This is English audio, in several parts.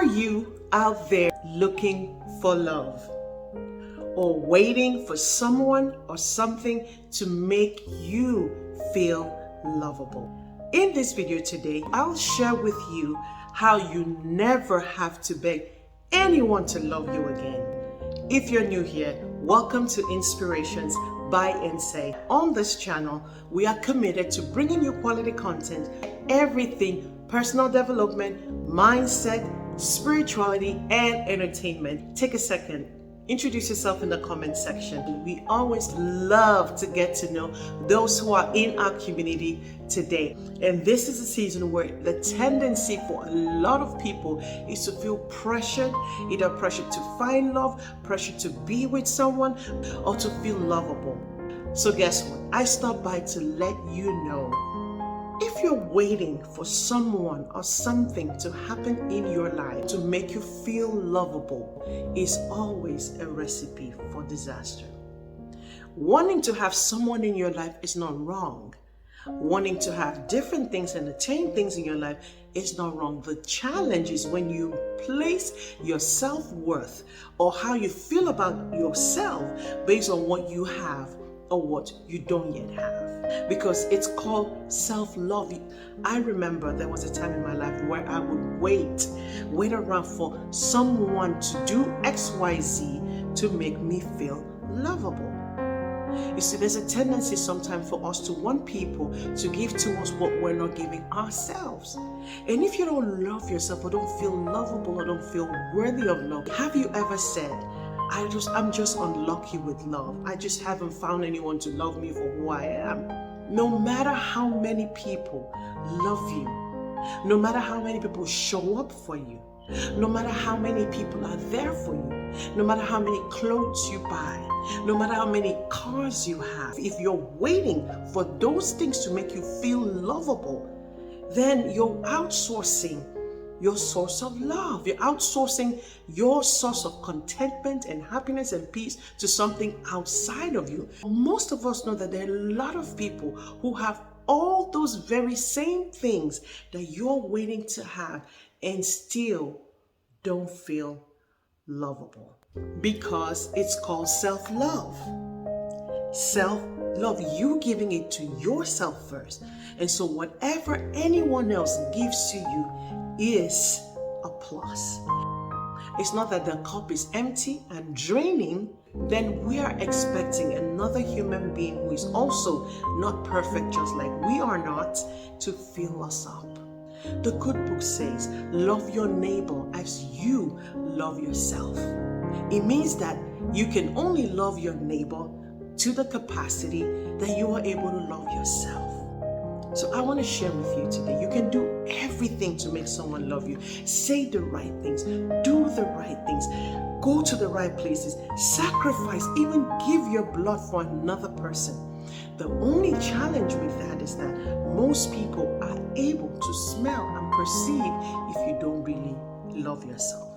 Are you out there looking for love or waiting for someone or something to make you feel lovable? In this video today, I'll share with you how you never have to beg anyone to love you again. If you're new here, welcome to Inspirations by Insay. On this channel, we are committed to bringing you quality content, everything personal development, mindset, spirituality, and entertainment. Take a second, introduce yourself in the comment section. We always love to get to know those who are in our community today. And this is a season where the tendency for a lot of people is to feel pressured, either pressure to find love, pressure to be with someone, or to feel lovable. So guess what? I stopped by to let you know, if you're waiting for someone or something to happen in your life to make you feel lovable, is always a recipe for disaster. Wanting to have someone in your life is not wrong. Wanting to have different things and attain things in your life is not wrong. The challenge is when you place your self-worth or how you feel about yourself based on what you have or what you don't yet have, because it's called self-love. I remember there was a time in my life where I would wait around for someone to do XYZ to make me feel lovable. You see, there's a tendency sometimes for us to want people to give to us what we're not giving ourselves. And if you don't love yourself or don't feel lovable or don't feel worthy of love, have you ever said, I'm just unlucky with love. I just haven't found anyone to love me for who I am? No matter how many people love you, no matter how many people show up for you, no matter how many people are there for you, no matter how many clothes you buy, no matter how many cars you have, if you're waiting for those things to make you feel lovable, then you're outsourcing your source of love. You're outsourcing your source of contentment and happiness and peace to something outside of you. Most of us know that there are a lot of people who have all those very same things that you're waiting to have and still don't feel lovable, because it's called self-love. Self-love, you giving it to yourself first. And so whatever anyone else gives to you is a plus. It's not that the cup is empty and draining, then we are expecting another human being who is also not perfect, just like we are not, to fill us up. The good book says, love your neighbor as you love yourself. It means that you can only love your neighbor to the capacity that you are able to love yourself. So I want to share with you today, you can do everything to make someone love you. Say the right things, do the right things, go to the right places, sacrifice, even give your blood for another person. The only challenge with that is that most people are able to smell and perceive if you don't really love yourself.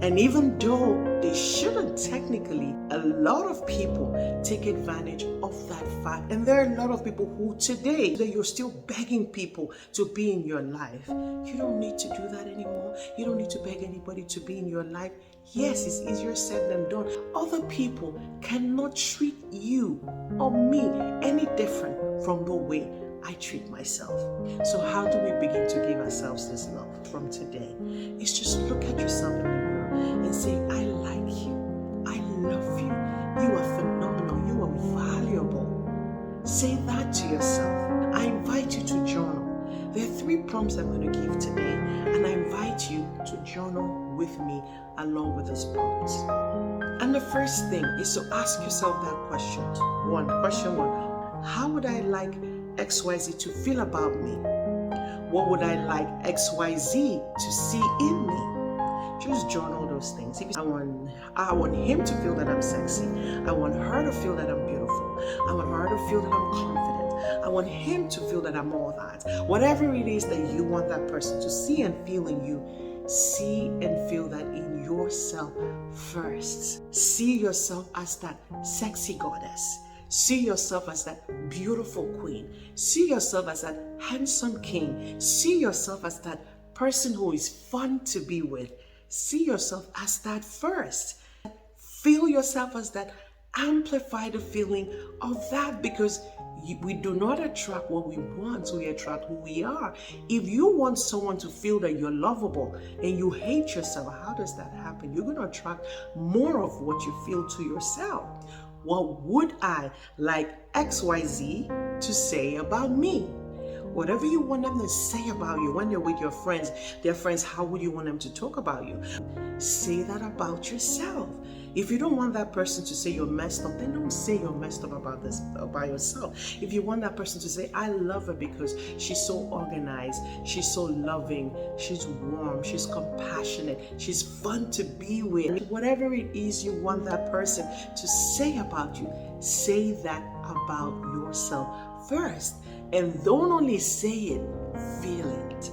And even though they shouldn't technically, a lot of people take advantage of that fact. And there are a lot of people who today, that you're still begging people to be in your life. You don't need to do that anymore. You don't need to beg anybody to be in your life. Yes, it's easier said than done. Other people cannot treat you or me any different from the way I treat myself. So how do we begin to give ourselves this love from today? It's just look at yourself in the mirror and say, I like you. I love you. You are phenomenal. You are valuable. Say that to yourself. I invite you to journal. There are 3 prompts I'm going to give today, and I invite you to journal with me along with these prompts. And the first thing is to ask yourself that question. Question one, how would I like XYZ to feel about me? What would I like XYZ to see in me? Just journal those things. I want him to feel that I'm sexy. I want her to feel that I'm beautiful. I want her to feel that I'm confident. I want him to feel that I'm all that. Whatever it is that you want that person to see and feel in you, see and feel that in yourself first. See yourself as that sexy goddess. See yourself as that beautiful queen. See yourself as that handsome king. See yourself as that person who is fun to be with. See yourself as that first. Feel yourself as that. Amplify the feeling of that, because we do not attract what we want, we attract who we are. If you want someone to feel that you're lovable and you hate yourself, how does that happen? You're going to attract more of what you feel to yourself. What would I like XYZ to say about me? Whatever you want them to say about you when they're with your friends, their friends, how would you want them to talk about you? Say that about yourself. If you don't want that person to say you're messed up, then don't say you're messed up about yourself. If you want that person to say, I love her because she's so organized, she's so loving, she's warm, she's compassionate, she's fun to be with. Whatever it is you want that person to say about you, say that about yourself first. And don't only say it, feel it.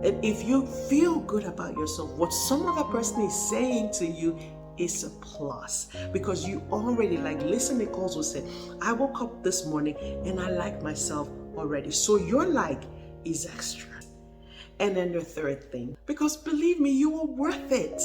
And if you feel good about yourself, what some other person is saying to you is a plus, because you already, like Lisa Nichols will say, I woke up this morning and I like myself already. So your like is extra. And then the third thing, because believe me, you are worth it.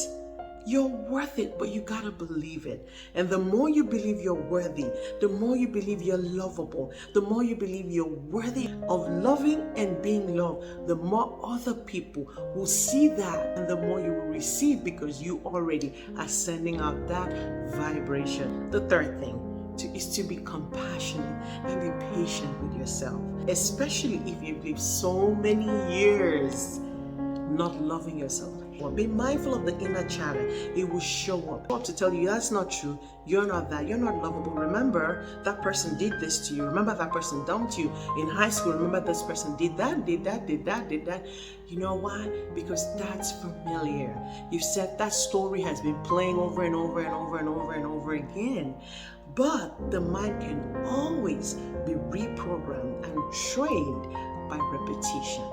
You're worth it, but you gotta believe it. And the more you believe you're worthy, the more you believe you're lovable, the more you believe you're worthy of loving and being loved, the more other people will see that, and the more you will receive, because you already are sending out that vibration. The third thing is to be compassionate and be patient with yourself, especially if you've lived so many years not loving yourself. Be mindful of the inner chatter. It will show up to tell you that's not true, you're not that, you're not lovable. Remember that person did this to you. Remember that person dumped you in high school. Remember this person did that. You know why? Because that's familiar. You've said that story has been playing over and over and over and over and over again. But the mind can always be reprogrammed and trained by repetition.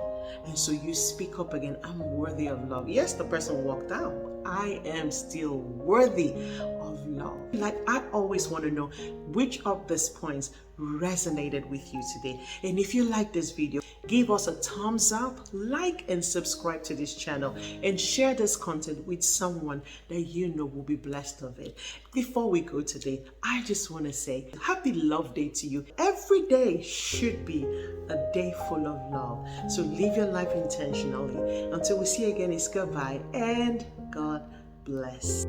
And so you speak up again, I'm worthy of love. Yes, the person walked out. I am still worthy of love. Like, I always want to know which of these points resonated with you today. And if you like this video, give us a thumbs up, like and subscribe to this channel, and share this content with someone that you know will be blessed of it. Before we go today, I just want to say happy Love Day to you. Every day should be a day full of love. So live your life intentionally. Until we see you again, it's goodbye and God bless.